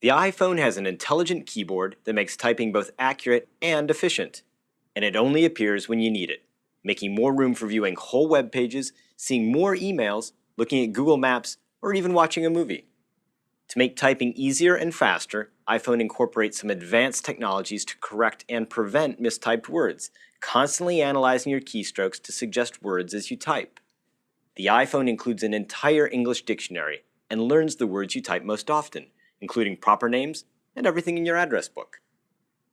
The iPhone has an intelligent keyboard that makes typing both accurate and efficient, and it only appears when you need it, making more room for viewing whole web pages, seeing more emails, looking at Google Maps, or even watching a movie. To make typing easier and faster, iPhone incorporates some advanced technologies to correct and prevent mistyped words, constantly analyzing your keystrokes to suggest words as you type. The iPhone includes an entire English dictionary and learns the words you type most often, including proper names and everything in your address book.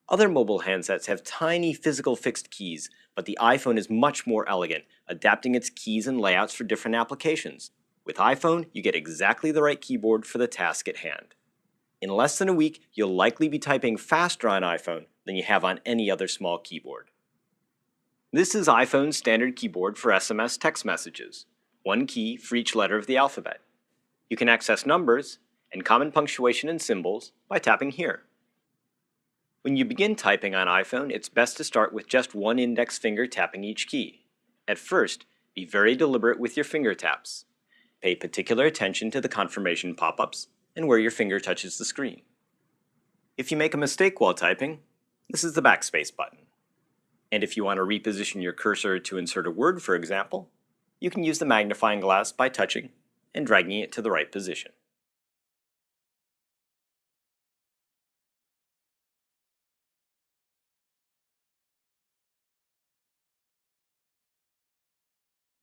Other mobile handsets have tiny physical fixed keys, but the iPhone is much more elegant, adapting its keys and layouts for different applications. With iPhone, you get exactly the right keyboard for the task at hand. In less than a week, you'll likely be typing faster on iPhone than you have on any other small keyboard. This is iPhone's standard keyboard for SMS text messages, one key for each letter of the alphabet. You can access numbers and common punctuation and symbols by tapping here. When you begin typing on iPhone, it's best to start with just one index finger tapping each key. At first, be very deliberate with your finger taps. Pay particular attention to the confirmation pop-ups and where your finger touches the screen. If you make a mistake while typing, this is the backspace button. And if you want to reposition your cursor to insert a word, for example, you can use the magnifying glass by touching and dragging it to the right position.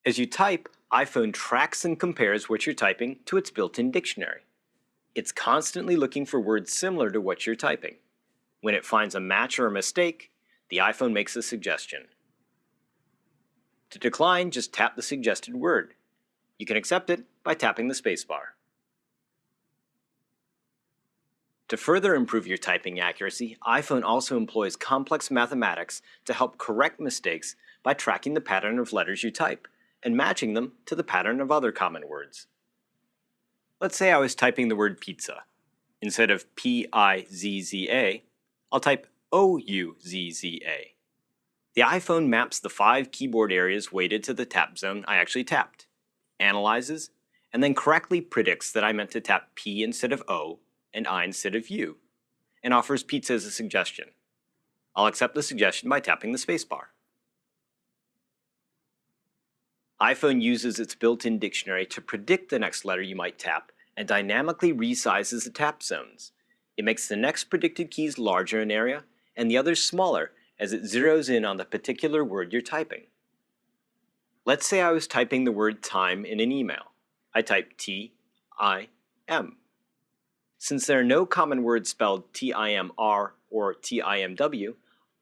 As you type, iPhone tracks and compares what you're typing to its built-in dictionary. It's constantly looking for words similar to what you're typing. When it finds a match or a mistake, the iPhone makes a suggestion. To decline, just tap the suggested word. You can accept it by tapping the spacebar. To further improve your typing accuracy, iPhone also employs complex mathematics to help correct mistakes by tracking the pattern of letters you type and matching them to the pattern of other common words. Let's say I was typing the word pizza. Instead of P-I-Z-Z-A, I'll type O-U-Z-Z-A. The iPhone maps the 5 keyboard areas weighted to the tap zone I actually tapped, analyzes, and then correctly predicts that I meant to tap P instead of O and I instead of U, and offers pizza as a suggestion. I'll accept the suggestion by tapping the spacebar. iPhone uses its built-in dictionary to predict the next letter you might tap and dynamically resizes the tap zones. It makes the next predicted keys larger in area and the others smaller as it zeroes in on the particular word you're typing. Let's say I was typing the word time in an email. I type T-I-M. Since there are no common words spelled T-I-M-R or T-I-M-W,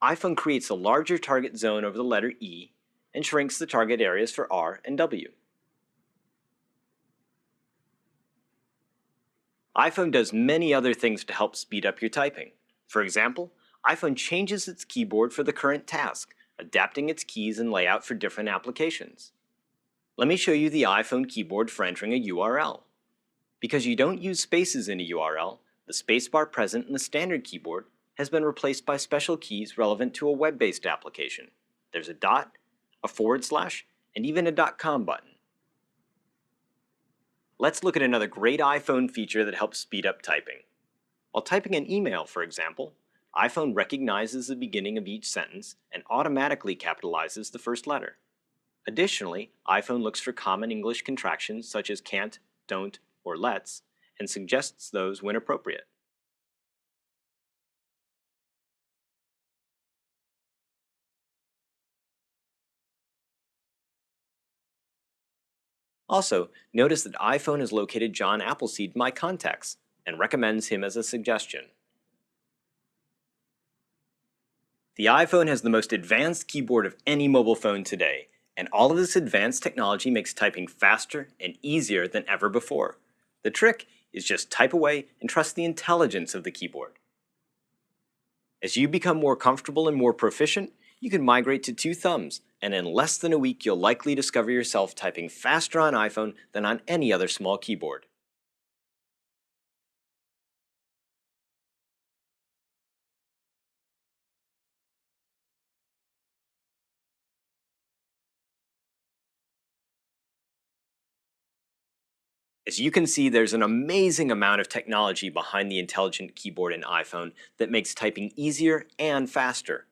iPhone creates a larger target zone over the letter E and shrinks the target areas for R and W. iPhone does many other things to help speed up your typing. For example, iPhone changes its keyboard for the current task, adapting its keys and layout for different applications. Let me show you the iPhone keyboard for entering a URL. Because you don't use spaces in a URL, the spacebar present in the standard keyboard has been replaced by special keys relevant to a web-based application. There's a dot, a /, and even a .com button. Let's look at another great iPhone feature that helps speed up typing. While typing an email, for example, iPhone recognizes the beginning of each sentence and automatically capitalizes the first letter. Additionally, iPhone looks for common English contractions such as can't, don't, or let's, and suggests those when appropriate. Also, notice that iPhone has located John Appleseed in my contacts and recommends him as a suggestion. The iPhone has the most advanced keyboard of any mobile phone today, and all of this advanced technology makes typing faster and easier than ever before. The trick is just type away and trust the intelligence of the keyboard. As you become more comfortable and more proficient, you can migrate to 2 thumbs, and in less than a week you'll likely discover yourself typing faster on iPhone than on any other small keyboard. As you can see, there's an amazing amount of technology behind the intelligent keyboard in iPhone that makes typing easier and faster.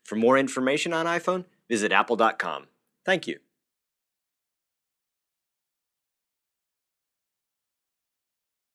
For more information on iPhone, visit apple.com. Thank you.